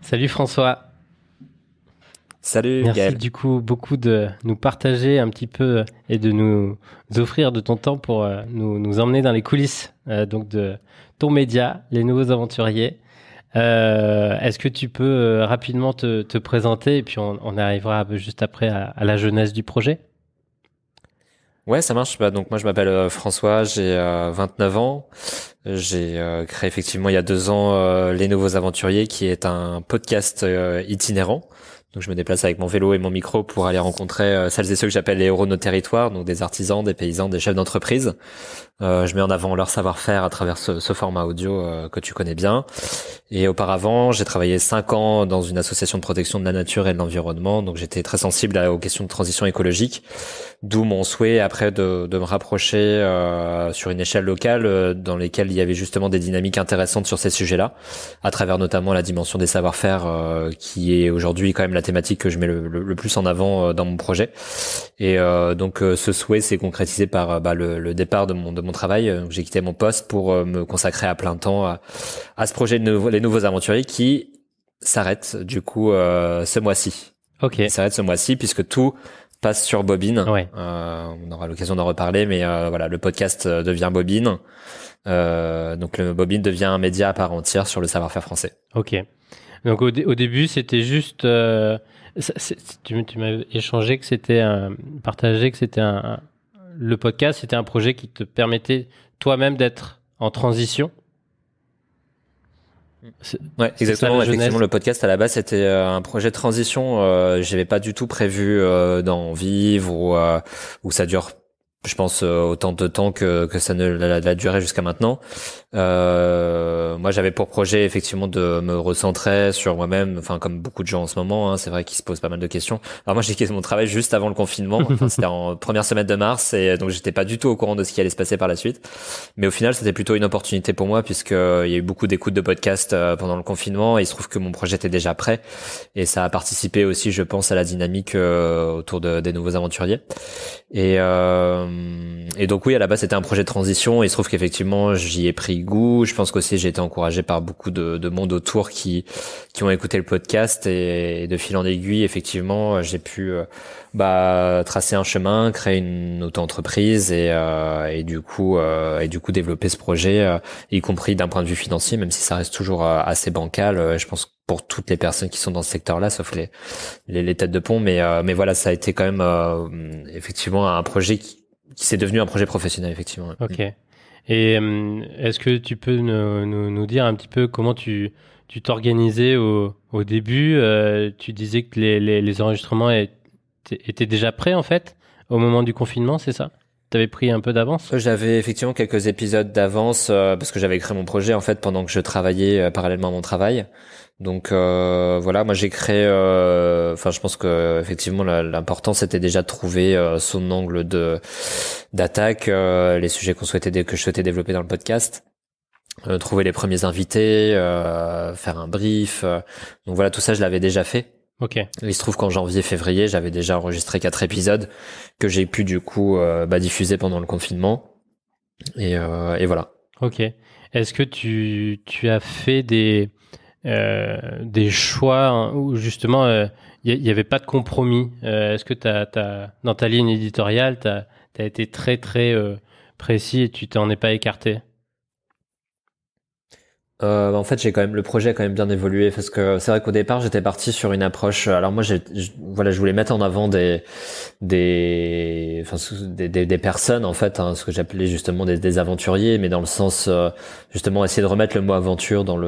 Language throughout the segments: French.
Salut François, Salut merci Gaël. du coup beaucoup de nous partager un petit peu et de nous offrir de ton temps pour nous emmener dans les coulisses donc de ton média, Les Nouveaux Aventuriers. Est-ce que tu peux rapidement te présenter et puis on arrivera juste après à la jeunesse du projet? Ouais, ça marche. Donc moi je m'appelle François, j'ai 29 ans. J'ai créé effectivement il y a 2 ans Les Nouveaux Aventuriers, qui est un podcast itinérant. Donc je me déplace avec mon vélo et mon micro pour aller rencontrer celles et ceux que j'appelle les héros de nos territoires, donc des artisans, des paysans, des chefs d'entreprise. Je mets en avant leur savoir-faire à travers ce format audio que tu connais bien. Et auparavant, j'ai travaillé 5 ans dans une association de protection de la nature et de l'environnement, donc j'étais très sensible aux questions de transition écologique, d'où mon souhait après de me rapprocher sur une échelle locale dans lesquelles il y avait justement des dynamiques intéressantes sur ces sujets-là, à travers notamment la dimension des savoir-faire qui est aujourd'hui quand même la thématique que je mets le plus en avant dans mon projet. Et donc ce souhait s'est concrétisé par le départ de mon travail. J'ai quitté mon poste pour me consacrer à plein temps à ce projet Les Nouveaux Aventuriers, qui s'arrête du coup ce mois-ci. Ok, Qui s'arrête ce mois-ci puisque tout passe sur Bobine. ouais, On aura l'occasion d'en reparler, mais voilà, le podcast devient Bobine. Donc le Bobine devient un média à part entière sur le savoir-faire français. ok. Donc au début c'était juste, tu m'as échangé que c'était partagé que c'était le podcast, c'était un projet qui te permettait toi-même d'être en transition. C'est Ouais, c'est ça exactement. la Effectivement, genèse. le podcast à la base c'était un projet de transition. J'avais pas du tout prévu d'en vivre ou ça dure, je pense, autant de temps que ça ne l'a duré jusqu'à maintenant. Moi, j'avais pour projet effectivement de me recentrer sur moi-même, enfin comme beaucoup de gens en ce moment, hein, c'est vrai qu'ils se posent pas mal de questions. Alors moi, j'ai quitté mon travail juste avant le confinement, enfin c'était en première semaine de mars, et donc j'étais pas du tout au courant de ce qui allait se passer par la suite. Mais au final, c'était plutôt une opportunité pour moi puisque il y a eu beaucoup d'écoutes de podcasts pendant le confinement, et il se trouve que mon projet était déjà prêt, et ça a participé aussi, je pense, à la dynamique autour des nouveaux aventuriers. Et donc oui, à la base c'était un projet de transition, et il se trouve qu'effectivement j'y ai pris goût. Je pense qu'aussi j'ai été encouragé par beaucoup de monde autour qui ont écouté le podcast, et de fil en aiguille, effectivement, j'ai pu tracer un chemin, créer une auto-entreprise, et du coup développer ce projet, y compris d'un point de vue financier, même si ça reste toujours assez bancal. Je pense pour toutes les personnes qui sont dans ce secteur-là, sauf les têtes de pont, mais voilà, ça a été quand même effectivement un projet qui s'est devenu un projet professionnel, effectivement. Ouais. Ok. Et est-ce que tu peux nous dire un petit peu comment tu t'organisais au début? Tu disais que les enregistrements étaient déjà prêts en fait au moment du confinement, c'est ça? Tu avais pris un peu d'avance? J'avais effectivement quelques épisodes d'avance parce que j'avais créé mon projet en fait pendant que je travaillais parallèlement à mon travail. Donc voilà, moi j'ai créé. Enfin, je pense que effectivement l'important c'était déjà de trouver son angle de d'attaque, les sujets que je souhaitais développer dans le podcast. Trouver les premiers invités, faire un brief. Donc voilà, tout ça je l'avais déjà fait. Ok, Il se trouve qu'en janvier-février, j'avais déjà enregistré 4 épisodes que j'ai pu du coup diffuser pendant le confinement. Et voilà. ok. Est-ce que tu as fait des choix hein, où justement il y avait pas de compromis? Est-ce que dans ta ligne éditoriale, t'as été très très précis et tu t'en es pas écarté? En fait, j'ai quand même le projet a quand même bien évolué, parce que c'est vrai qu'au départ, j'étais parti sur une approche. Alors moi, voilà, je voulais mettre en avant des personnes, en fait, hein, ce que j'appelais justement des aventuriers, mais dans le sens justement essayer de remettre le mot aventure dans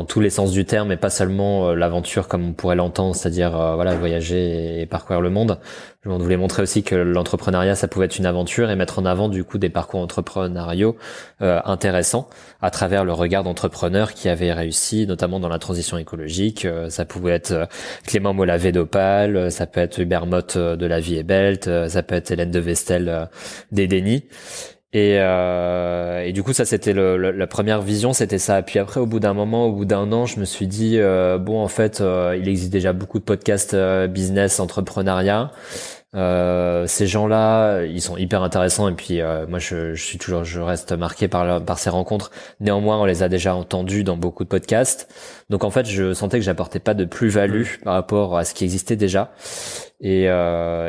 tous les sens du terme, et pas seulement l'aventure comme on pourrait l'entendre, c'est-à-dire voilà, voyager et parcourir le monde. Je voulais montrer aussi que l'entrepreneuriat, ça pouvait être une aventure, et mettre en avant du coup des parcours entrepreneuriaux intéressant à travers le regard d'entrepreneurs qui avaient réussi, notamment dans la transition écologique. Ça pouvait être Clément Molavé d'Opale, ça peut être Hubert Motte de La Vie est Belle, ça peut être Hélène de Vestel d'Edeni. Et du coup, ça c'était la première vision, c'était ça. Puis après, au bout d'un moment, au bout d'un an, je me suis dit bon, en fait, il existe déjà beaucoup de podcasts business, entrepreneuriat. Ces gens-là, ils sont hyper intéressants et puis moi je reste marqué par ces rencontres. Néanmoins, on les a déjà entendus dans beaucoup de podcasts. Donc en fait, je sentais que j'apportais pas de plus-value par rapport à ce qui existait déjà. Et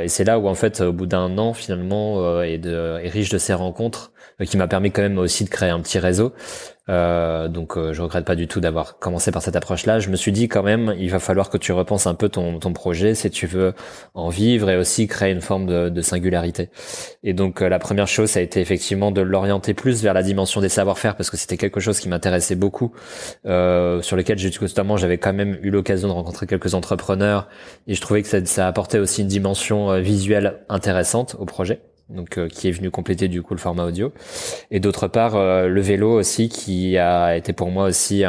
c'est là où en fait, au bout d'un an finalement, et riche de ces rencontres, qui m'a permis quand même aussi de créer un petit réseau. Donc je regrette pas du tout d'avoir commencé par cette approche-là. Je me suis dit quand même, il va falloir que tu repenses un peu ton projet si tu veux en vivre et aussi créer une forme de singularité. Et donc la première chose, ça a été effectivement de l'orienter plus vers la dimension des savoir-faire parce que c'était quelque chose qui m'intéressait beaucoup, sur lequel justement j'avais quand même eu l'occasion de rencontrer quelques entrepreneurs et je trouvais que ça apportait aussi une dimension visuelle intéressante au projet. Donc qui est venu compléter du coup le format audio, et d'autre part le vélo aussi qui a été pour moi aussi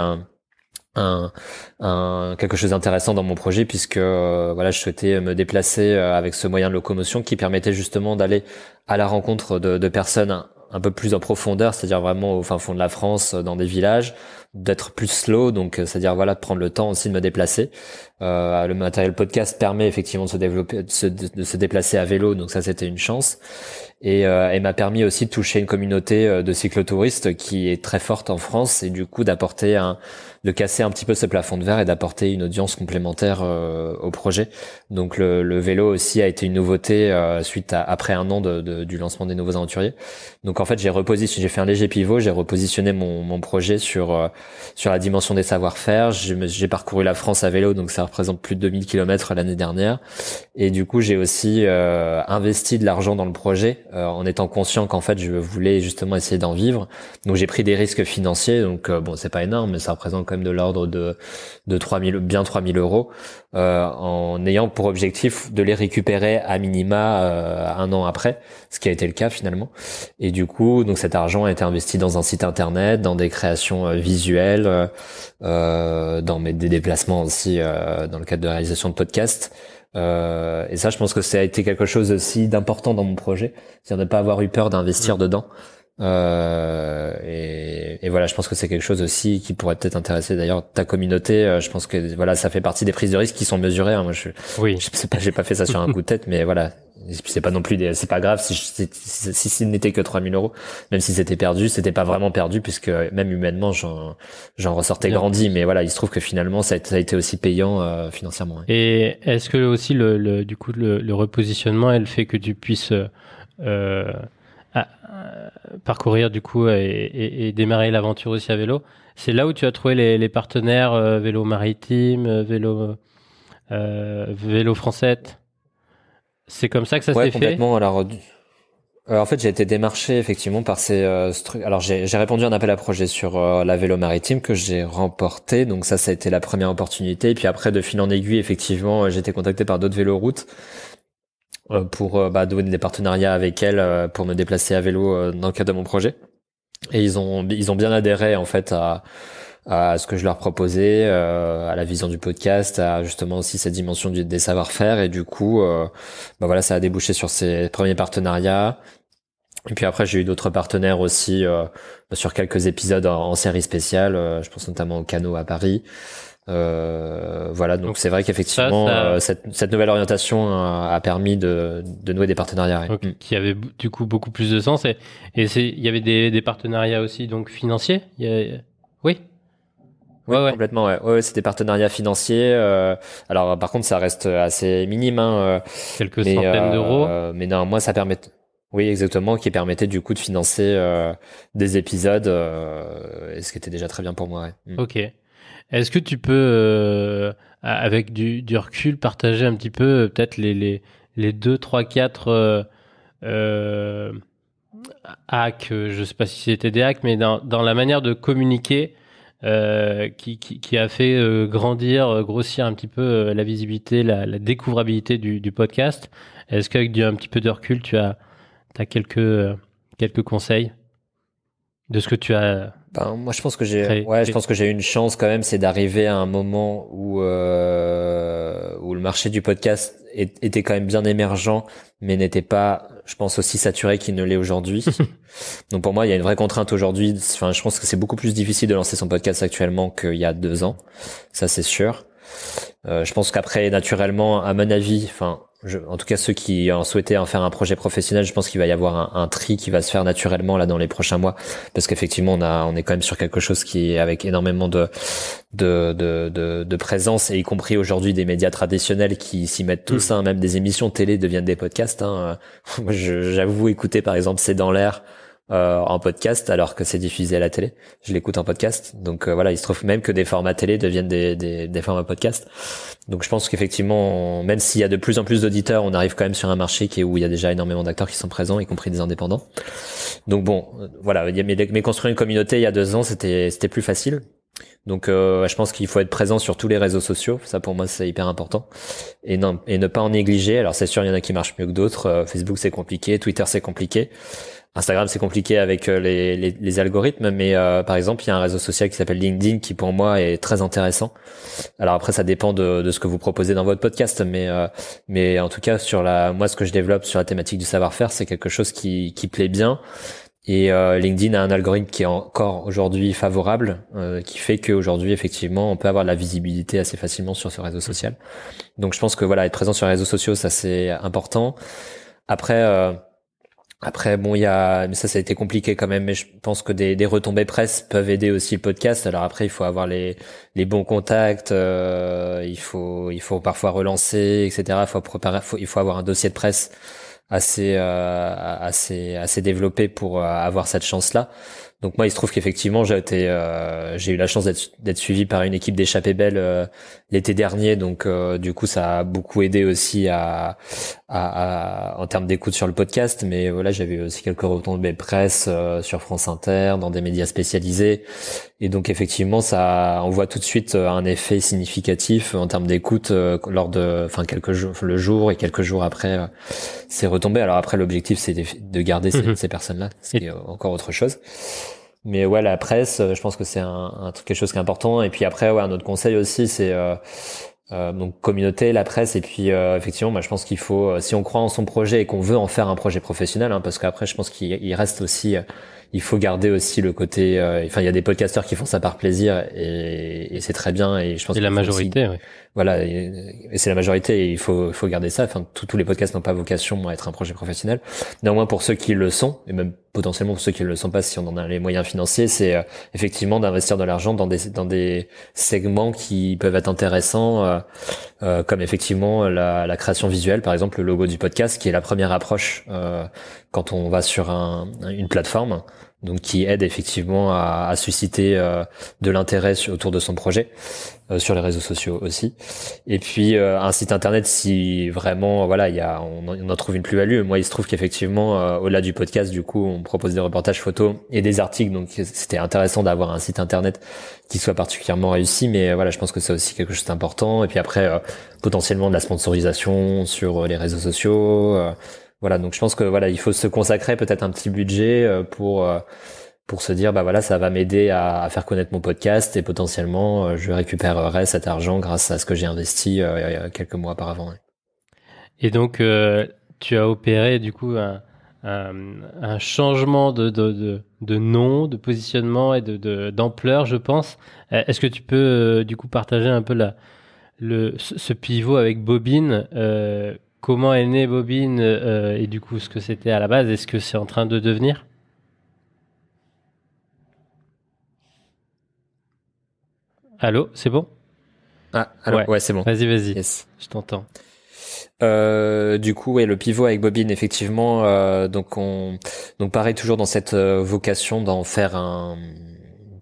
quelque chose d'intéressant dans mon projet puisque voilà, je souhaitais me déplacer avec ce moyen de locomotion qui permettait justement d'aller à la rencontre de personnes un peu plus en profondeur, c'est-à-dire vraiment au fin fond de la France, dans des villages, d'être plus slow, donc c'est-à-dire voilà, de prendre le temps aussi de me déplacer. Le matériel podcast permet effectivement de se développer, de se déplacer à vélo, donc ça c'était une chance, et m'a permis aussi de toucher une communauté de cyclotouristes qui est très forte en France, et du coup de casser un petit peu ce plafond de verre et d'apporter une audience complémentaire au projet. Donc le vélo aussi a été une nouveauté après un an du lancement des Nouveaux Aventuriers. Donc en fait j'ai fait un léger pivot, j'ai repositionné mon projet sur la dimension des savoir-faire. J'ai parcouru la France à vélo, donc ça représente plus de 2000 km l'année dernière. Et du coup, j'ai aussi investi de l'argent dans le projet en étant conscient qu'en fait, je voulais justement essayer d'en vivre. Donc j'ai pris des risques financiers. Donc bon, c'est pas énorme, mais ça représente quand même de l'ordre de 3000 euros, en ayant pour objectif de les récupérer à minima un an après, ce qui a été le cas finalement. Et du coup, donc cet argent a été investi dans un site internet, dans des créations visuelles, dans des déplacements aussi dans le cadre de réalisation de podcasts. Et ça, je pense que ça a été quelque chose aussi d'important dans mon projet, c'est-à-dire de ne pas avoir eu peur d'investir dedans. Et voilà, je pense que c'est quelque chose aussi qui pourrait peut-être intéresser d'ailleurs ta communauté. Je pense que voilà, ça fait partie des prises de risques qui sont mesurées. Moi, je sais pas, j'ai pas fait ça sur un coup de tête, mais voilà. Et puis c'est pas non plus c'est pas grave si ce n'était que 3000 euros, même si c'était perdu, c'était pas vraiment perdu puisque même humainement j'en ressortais grandi, mais voilà, il se trouve que finalement ça a été aussi payant financièrement. Ouais. Et est-ce que aussi du coup le repositionnement et le fait que tu puisses parcourir du coup et démarrer l'aventure aussi à vélo, c'est là où tu as trouvé les partenaires vélo maritime, vélo français? C'est comme ça que ça s'est fait? Complètement. Alors, en fait, j'ai été démarché effectivement par ces alors j'ai répondu à un appel à projet sur la vélo maritime que j'ai remporté. Donc ça a été la première opportunité. Et puis après, de fil en aiguille, effectivement, j'ai été contacté par d'autres véloroutes pour donner des partenariats avec elles pour me déplacer à vélo dans le cadre de mon projet. Et ils ont bien adhéré en fait à ce que je leur proposais, à la vision du podcast, à justement aussi cette dimension des savoir-faire, et du coup voilà, ça a débouché sur ces premiers partenariats. Et puis après, j'ai eu d'autres partenaires aussi sur quelques épisodes en série spéciale, je pense notamment au Canot à Paris. Voilà, donc c'est vrai qu'effectivement cette nouvelle orientation a permis de nouer des partenariats. Okay, qui avait du coup beaucoup plus de sens, et il y avait des partenariats aussi donc financiers. Oui. Ouais, complètement. Ouais, c'est des partenariats financiers. Alors, par contre, ça reste assez minime. Quelques centaines d'euros. Mais non, moi, ça permet. Oui, exactement, qui permettait du coup de financer des épisodes, et ce qui était déjà très bien pour moi. Ouais. Ok. Est-ce que tu peux, avec du recul, partager un petit peu peut-être les 2, 3, 4 hacks, je sais pas si c'était des hacks, mais dans la manière de communiquer qui a fait grossir un petit peu la visibilité, la découvrabilité du podcast. Est-ce qu'avec un petit peu de recul, tu as quelques conseils de ce que tu as moi je pense que j'ai eu une chance quand même, c'est d'arriver à un moment où le marché du podcast était quand même bien émergent, mais n'était pas, je pense, aussi saturé qu'il ne l'est aujourd'hui. Donc pour moi, il y a une vraie contrainte aujourd'hui. Enfin, je pense que c'est beaucoup plus difficile de lancer son podcast actuellement qu'il y a 2 ans. Ça, c'est sûr. Je pense qu'après, naturellement, à mon avis, enfin, en tout cas ceux qui ont souhaité en faire un projet professionnel, je pense qu'il va y avoir un tri qui va se faire naturellement là dans les prochains mois, parce qu'effectivement on est quand même sur quelque chose qui est avec énormément de présence, et y compris aujourd'hui des médias traditionnels qui s'y mettent tous, hein, même des émissions télé deviennent des podcasts. Hein. Moi, j'avoue écouter par exemple C'est dans l'air en podcast alors que c'est diffusé à la télé. Je l'écoute en podcast. Donc voilà, il se trouve même que des formats télé deviennent des formats podcast. Donc je pense qu'effectivement, même s'il y a de plus en plus d'auditeurs, on arrive quand même sur un marché où il y a déjà énormément d'acteurs qui sont présents, y compris des indépendants. Donc bon, voilà, mais construire une communauté il y a 2 ans, c'était plus facile. Donc je pense qu'il faut être présent sur tous les réseaux sociaux, ça pour moi c'est hyper important, et ne pas en négliger. Alors c'est sûr, il y en a qui marchent mieux que d'autres. Facebook c'est compliqué, Twitter c'est compliqué, Instagram c'est compliqué avec les algorithmes, mais par exemple il y a un réseau social qui s'appelle LinkedIn qui pour moi est très intéressant. Alors après ça dépend de ce que vous proposez dans votre podcast, mais en tout cas moi ce que je développe sur la thématique du savoir-faire, c'est quelque chose qui plaît bien. Et LinkedIn a un algorithme qui est encore aujourd'hui favorable, qui fait qu'aujourd'hui effectivement on peut avoir de la visibilité assez facilement sur ce réseau social. Donc je pense que voilà, être présent sur les réseaux sociaux, ça c'est important. Après bon, mais ça a été compliqué quand même, mais je pense que des retombées presse peuvent aider aussi le podcast. Alors après il faut avoir les bons contacts, il faut parfois relancer, etc. Il faut avoir un dossier de presse assez développé pour avoir cette chance-là. Donc moi, il se trouve qu'effectivement, j'ai eu la chance d'être suivi par une équipe d'Échappée Belle l'été dernier. Donc du coup, ça a beaucoup aidé aussi en termes d'écoute sur le podcast. Mais voilà, j'avais aussi quelques retombées presse sur France Inter, dans des médias spécialisés. Et donc effectivement, on voit tout de suite un effet significatif en termes d'écoute lors le jour et quelques jours après c'est retombé. Alors après, l'objectif c'est de garder ces personnes-là, ce qui est encore autre chose. Mais ouais, la presse, je pense que c'est quelque chose qui est important. Et puis après, ouais, un autre conseil aussi, c'est donc communauté, la presse, et puis effectivement, moi je pense qu'il faut, si on croit en son projet et qu'on veut en faire un projet professionnel, hein, parce qu'après je pense qu'il reste aussi, il faut garder aussi le côté, enfin il y a des podcasteurs qui font ça par plaisir et c'est très bien, et je pense c'est la majorité, oui. Voilà, et c'est la majorité, et il faut garder ça. Enfin, tous les podcasts n'ont pas vocation à être un projet professionnel. Néanmoins, pour ceux qui le sont, et même potentiellement pour ceux qui ne le sont pas, si on en a les moyens financiers, c'est effectivement d'investir de l'argent dans des segments qui peuvent être intéressants, comme effectivement la création visuelle, par exemple le logo du podcast, qui est la première approche quand on va sur une plateforme, donc qui aide effectivement à susciter de l'intérêt autour de son projet, sur les réseaux sociaux aussi. Et puis un site internet, si vraiment voilà, on en trouve une plus-value. Moi, il se trouve qu'effectivement au-delà du podcast, du coup, on propose des reportages photos et des articles, donc c'était intéressant d'avoir un site internet qui soit particulièrement réussi. Mais voilà, je pense que c'est aussi quelque chose d'important. Et puis après, potentiellement de la sponsorisation sur les réseaux sociaux. Voilà, donc je pense que voilà, il faut se consacrer peut-être un petit budget pour se dire, bah voilà, ça va m'aider à faire connaître mon podcast, et potentiellement je récupérerai cet argent grâce à ce que j'ai investi il y a quelques mois auparavant. Ouais. Et donc tu as opéré du coup un changement de nom, de positionnement et d'ampleur, je pense. Est-ce que tu peux du coup partager un peu ce pivot avec Bobine? Comment est né Bobine et du coup ce que c'était à la base? Est-ce que c'est en train de devenir? Allô, c'est bon? Ah, alors, ouais, c'est bon. Vas-y. Yes. Je t'entends. Du coup, ouais, le pivot avec Bobine, effectivement, donc pareil, toujours dans cette vocation d'en faire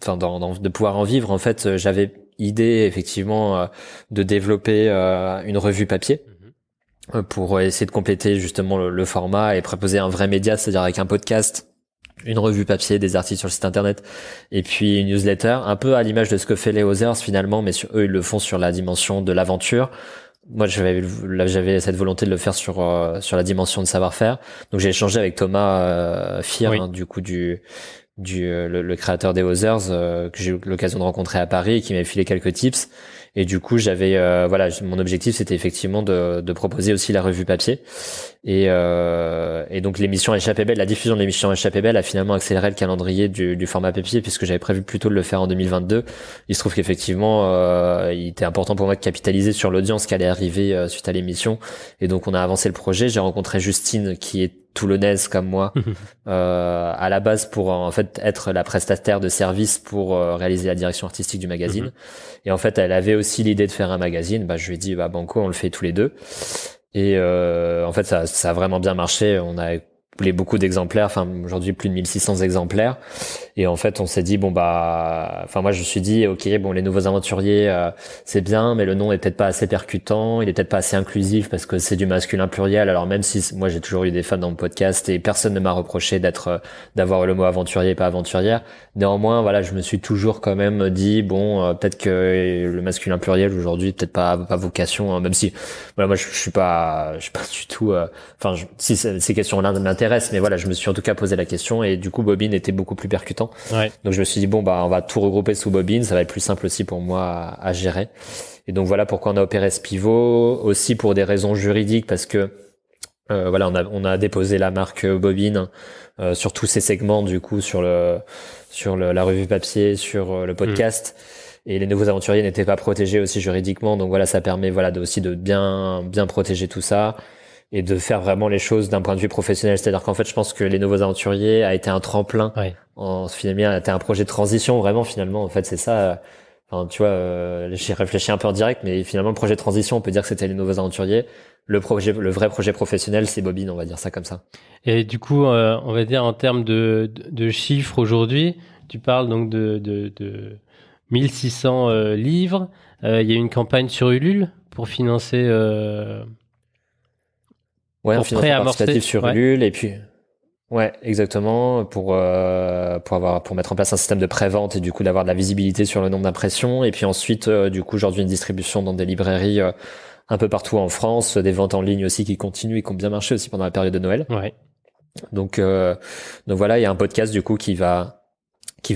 de pouvoir en vivre. En fait, j'avais idée effectivement de développer une revue papier pour essayer de compléter justement le format et proposer un vrai média, c'est-à-dire avec un podcast, une revue papier, des articles sur le site internet, et puis une newsletter, un peu à l'image de ce que fait les Others finalement, mais eux ils le font sur la dimension de l'aventure. Moi j'avais cette volonté de le faire sur la dimension de savoir-faire. Donc j'ai échangé avec Thomas Fier, oui. Du coup le créateur des Others, que j'ai eu l'occasion de rencontrer à Paris et qui m'avait filé quelques tips. Et du coup, j'avais mon objectif, c'était effectivement de proposer aussi la revue papier. Et donc l'émission Échappée Belle, la diffusion de l'émission Échappée Belle a finalement accéléré le calendrier du format papier, puisque j'avais prévu plutôt de le faire en 2022. Il se trouve qu'effectivement, il était important pour moi de capitaliser sur l'audience qui allait arriver suite à l'émission. Et donc on a avancé le projet. J'ai rencontré Justine, qui est toulonnaise comme moi, à la base pour en fait être la prestataire de service pour réaliser la direction artistique du magazine. Et en fait, elle avait aussi l'idée de faire un magazine. Je lui ai dit, banco, on le fait tous les deux. Et en fait, ça a vraiment bien marché. On a coulé beaucoup d'exemplaires. Enfin, aujourd'hui, plus de 1600 exemplaires. Et en fait, on s'est dit, moi, je me suis dit, ok, les nouveaux aventuriers, c'est bien, mais le nom est peut-être pas assez percutant, il est peut-être pas assez inclusif parce que c'est du masculin pluriel. Alors même si moi, j'ai toujours eu des fans dans mon podcast et personne ne m'a reproché d'avoir le mot aventurier et pas aventurière. Néanmoins, voilà, je me suis toujours quand même dit, peut-être que le masculin pluriel aujourd'hui, peut-être pas vocation, hein, même si, voilà, moi, je suis pas du tout, si ces questions-là m'intéressent, mais voilà, je me suis en tout cas posé la question et du coup, Bobine était beaucoup plus percutant. Ouais. Donc je me suis dit on va tout regrouper sous Bobine, ça va être plus simple aussi pour moi à gérer. Et donc voilà pourquoi on a opéré ce pivot, aussi pour des raisons juridiques parce que on a déposé la marque Bobine sur tous ces segments du coup sur la revue papier, sur le podcast. Et les nouveaux aventuriers n'étaient pas protégés aussi juridiquement, donc voilà, ça permet aussi de bien protéger tout ça et de faire vraiment les choses d'un point de vue professionnel. C'est-à-dire qu'en fait, je pense que les nouveaux aventuriers a été un tremplin. Ouais. Finalement, a été un projet de transition, vraiment, finalement. En fait, c'est ça. Tu vois, j'ai réfléchi un peu en direct, mais finalement, le projet de transition, on peut dire que c'était les nouveaux aventuriers. Le vrai projet professionnel, c'est Bobine, on va dire ça comme ça. Et du coup, on va dire en termes de chiffres aujourd'hui, tu parles donc de 1600 livres. Il y a une campagne sur Ulule pour financer... un financement participatif sur Ulule, et puis ouais, exactement, pour mettre en place un système de pré-vente et du coup d'avoir de la visibilité sur le nombre d'impressions, et puis ensuite du coup aujourd'hui une distribution dans des librairies un peu partout en France, des ventes en ligne aussi qui continuent et qui ont bien marché aussi pendant la période de Noël. Ouais. Donc voilà, il y a un podcast du coup qui va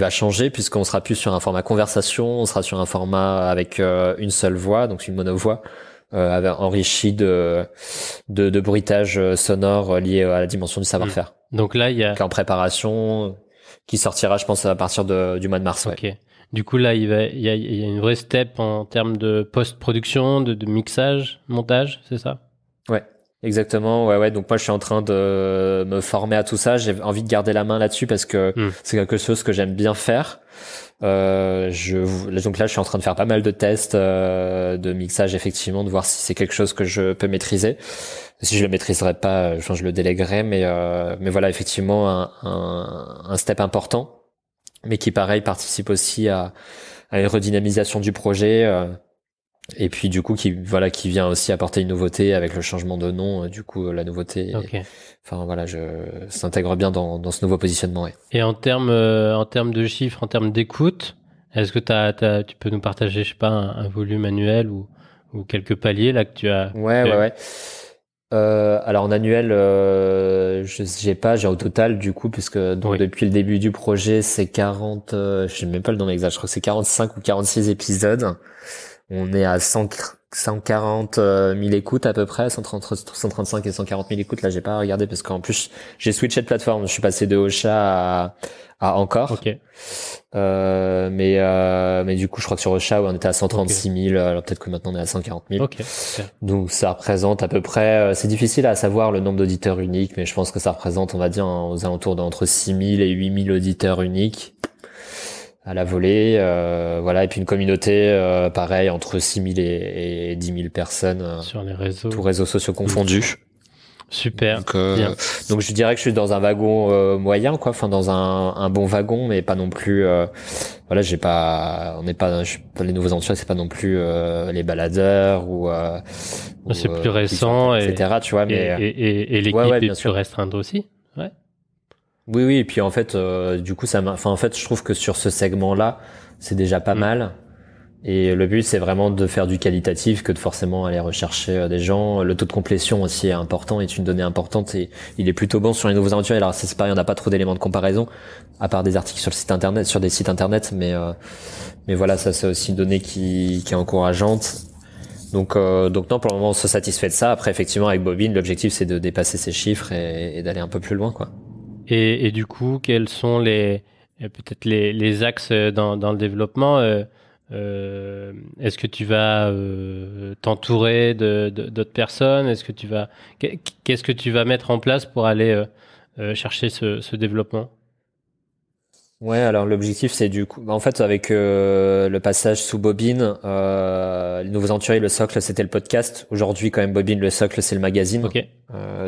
changer puisqu'on sera plus sur un format conversation, on sera sur un format avec une seule voix, donc une monovoix. Enrichi de bruitage sonore lié à la dimension du savoir-faire. Donc là, il y a... qui est en préparation, qui sortira, je pense, à partir du mois de mars. Ok. Ouais. Du coup, là, il y a une vraie step en termes de post-production, de mixage, montage, c'est ça? Ouais, exactement. Ouais. Donc moi, je suis en train de me former à tout ça. J'ai envie de garder la main là-dessus parce que c'est quelque chose que j'aime bien faire. Donc là, je suis en train de faire pas mal de tests de mixage, effectivement, de voir si c'est quelque chose que je peux maîtriser. Si je le maîtriserais pas, je le déléguerais, mais voilà, effectivement, un step important, mais qui, pareil, participe aussi à une redynamisation du projet, et puis du coup qui vient aussi apporter une nouveauté avec le changement de nom. Du coup, la nouveauté. Okay. S'intègre bien dans ce nouveau positionnement. Ouais. Et en termes de chiffres, en termes d'écoute, est-ce que tu peux nous partager, je sais pas, un volume annuel ou quelques paliers là que tu as? Ouais. Alors en annuel, j'ai au total du coup, puisque depuis le début du projet, c'est 40, je sais même pas le nombre exact, je crois que c'est 45 ou 46 épisodes. On est à 140 000 écoutes à peu près, entre 135 et 140 000 écoutes. Là, j'ai pas regardé parce qu'en plus, j'ai switché de plateforme. Je suis passé de Ocha à Encore. Okay. Mais du coup, je crois que sur Ocha, on était à 136 000. Alors peut-être que maintenant on est à 140 000. Okay. Donc ça représente à peu près, c'est difficile à savoir le nombre d'auditeurs uniques, mais je pense que ça représente, on va dire, aux alentours d'entre 6 000 et 8 000 auditeurs uniques à la volée, et puis une communauté pareil entre 6 000 et 10 000 personnes sur les réseaux, tous réseaux sociaux confondus. Super. Donc je dirais que je suis dans un wagon moyen, quoi, enfin dans un bon wagon, mais pas non plus les nouveaux aventuriers, c'est pas non plus les baladeurs ou c'est plus récent, etc. Tu vois, et l'équipe est plus restreinte aussi. Ouais. Oui, et puis en fait, du coup, en fait, je trouve que sur ce segment-là, c'est déjà pas mal. Et le but, c'est vraiment de faire du qualitatif que de forcément aller rechercher des gens. Le taux de complétion aussi est important, est une donnée importante et il est plutôt bon sur les nouveaux aventuriers. Alors c'est pareil, on n'a pas trop d'éléments de comparaison, à part des articles sur le site internet, sur des sites internet, mais voilà, ça c'est aussi une donnée qui est encourageante. Donc non, pour le moment, on se satisfait de ça. Après, effectivement, avec Bobine, l'objectif c'est de dépasser ces chiffres et d'aller un peu plus loin, quoi. Et du coup, quels sont peut-être les axes dans le développement est-ce que tu vas t'entourer d'autres personnes? Qu'est-ce que tu vas mettre en place pour aller chercher ce développement? Ouais, alors l'objectif c'est du coup, en fait avec le passage sous Bobine, les nouveaux aventuriers, le socle c'était le podcast. Aujourd'hui quand même Bobine, le socle c'est le magazine. Ok.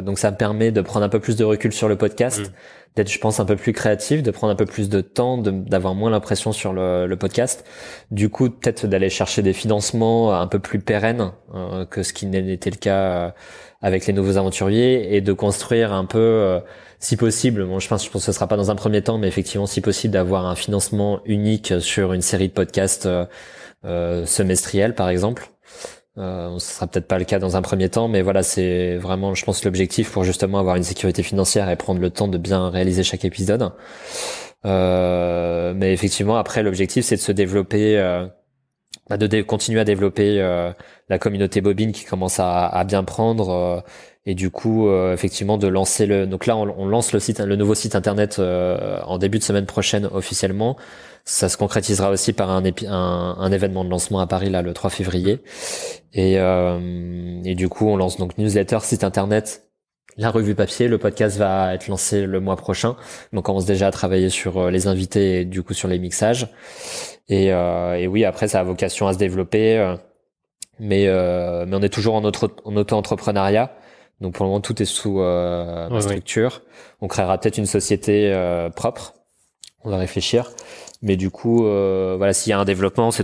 Donc ça me permet de prendre un peu plus de recul sur le podcast, d'être je pense un peu plus créatif, de prendre un peu plus de temps, d'avoir moins l'impression sur le podcast. Du coup peut-être d'aller chercher des financements un peu plus pérennes que ce qui n'était le cas avec les nouveaux aventuriers et de construire un peu si possible, bon, je pense que ce sera pas dans un premier temps, mais effectivement, si possible, d'avoir un financement unique sur une série de podcasts semestriels, par exemple. Ce sera peut-être pas le cas dans un premier temps, mais voilà, c'est vraiment, je pense, l'objectif pour justement avoir une sécurité financière et prendre le temps de bien réaliser chaque épisode. Mais effectivement, après, l'objectif, c'est de se développer, de continuer à développer la communauté Bobine qui commence à bien prendre. Et du coup, effectivement, de lancer donc là, on lance le nouveau site internet en début de semaine prochaine officiellement. Ça se concrétisera aussi par un événement de lancement à Paris là le 3 février. Et du coup, on lance donc newsletter, site internet, la revue papier. Le podcast va être lancé le mois prochain. Donc, on commence déjà à travailler sur les invités et du coup sur les mixages. Et oui, après, ça a vocation à se développer. Mais on est toujours en auto-entrepreneuriat. Donc pour le moment, tout est sous ma structure. On créera peut-être une société propre. On va réfléchir. Mais du coup, voilà, s'il y a un développement, ce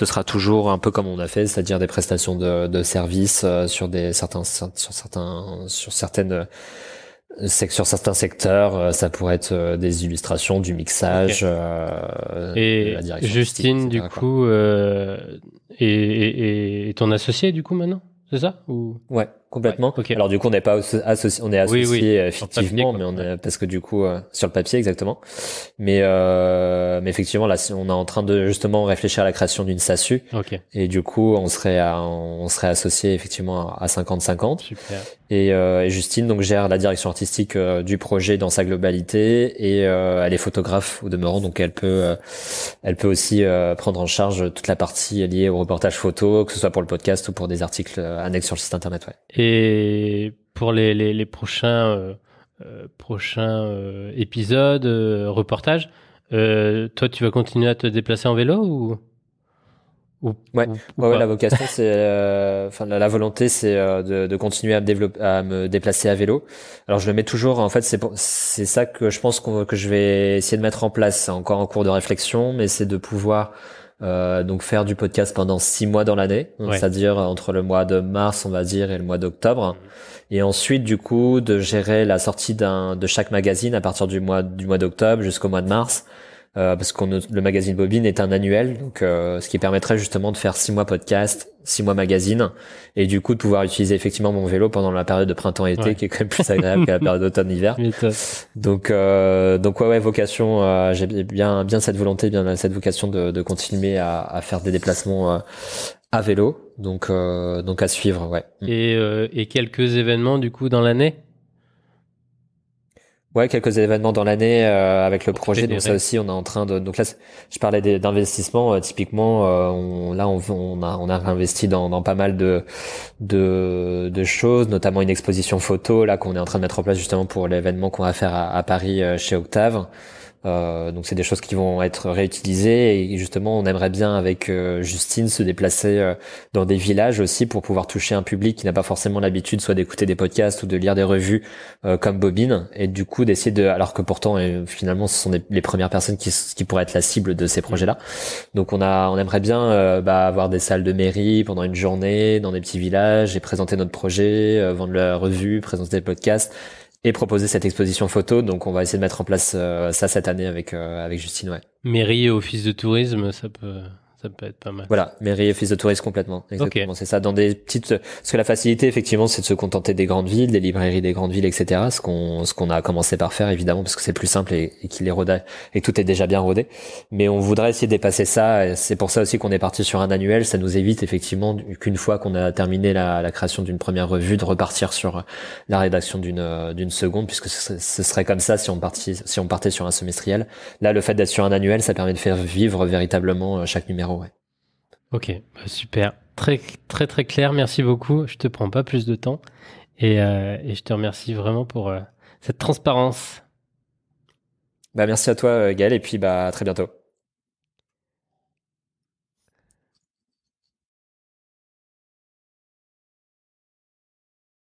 sera toujours un peu comme on a fait, c'est-à-dire des prestations de services sur certains secteurs. Ça pourrait être des illustrations, du mixage, et la direction Justine, etc., du coup, est ton associé du coup maintenant, c'est ça ou... Ouais, complètement. Ouais, okay. Alors du coup, on n'est pas associé, on est associé effectivement, papier, mais parce que du coup, sur le papier exactement. Mais effectivement, là, on est en train de justement réfléchir à la création d'une SASU. Okay. Et du coup, on serait associé effectivement à 50-50. Super. Et Justine donc gère la direction artistique du projet dans sa globalité et elle est photographe au demeurant, donc elle peut aussi prendre en charge toute la partie liée au reportage photo, que ce soit pour le podcast ou pour des articles annexes sur le site internet. Ouais. Et pour les prochains épisodes, reportages, toi tu vas continuer à te déplacer en vélo ou la vocation c'est la volonté c'est de continuer à me déplacer à vélo. Alors je le mets toujours, en fait c'est ça que je pense que je vais essayer de mettre en place. C'est encore en cours de réflexion, mais c'est de pouvoir donc faire du podcast pendant 6 mois dans l'année, c'est-à-dire entre le mois de mars on va dire et le mois d'octobre, et ensuite du coup de gérer la sortie de chaque magazine à partir du mois d'octobre jusqu'au mois de mars. Parce que le magazine Bobine est un annuel, donc ce qui permettrait justement de faire 6 mois podcast, 6 mois magazine, et du coup de pouvoir utiliser effectivement mon vélo pendant la période de printemps-été, qui est quand même plus agréable que la période d'automne-hiver. Donc vocation, j'ai bien cette volonté, bien cette vocation de continuer à faire des déplacements à vélo, donc à suivre, ouais. Et quelques événements du coup dans l'année. Ouais, quelques événements dans l'année avec le projet. Donc ça aussi, on est en train de. Donc là, je parlais d'investissement. Typiquement, on a réinvesti dans pas mal de choses, notamment une exposition photo là qu'on est en train de mettre en place justement pour l'événement qu'on va faire à Paris chez Octave. Donc c'est des choses qui vont être réutilisées et justement on aimerait bien avec Justine se déplacer dans des villages aussi pour pouvoir toucher un public qui n'a pas forcément l'habitude soit d'écouter des podcasts ou de lire des revues comme Bobine, et du coup d'essayer alors que pourtant finalement ce sont les premières personnes qui pourraient être la cible de ces projets-là. Donc on aimerait bien avoir des salles de mairie pendant une journée dans des petits villages et présenter notre projet, vendre la revue, présenter des podcasts et proposer cette exposition photo. Donc on va essayer de mettre en place ça cette année avec Justine. Ouais. Mairie et office de tourisme, ça Ça peut être pas mal. Voilà, mairie, office de tourisme complètement. Exactement, c'est ça. Dans des petites, parce que la facilité, effectivement, c'est de se contenter des grandes villes, des librairies des grandes villes, etc. Ce qu'on a commencé par faire, évidemment, parce que c'est plus simple et qu'il est rodé et que tout est déjà bien rodé. Mais on voudrait essayer de dépasser ça. Et c'est pour ça aussi qu'on est parti sur un annuel. Ça nous évite effectivement qu'une fois qu'on a terminé la création d'une première revue, de repartir sur la rédaction d'une seconde, puisque ce serait comme ça si on partait sur un semestriel. Là, le fait d'être sur un annuel, ça permet de faire vivre véritablement chaque numéro. Ouais. Ok, super. Très, très, très clair. Merci beaucoup. Je te prends pas plus de temps. Et je te remercie vraiment pour cette transparence. Merci à toi, Gaël, et puis à très bientôt.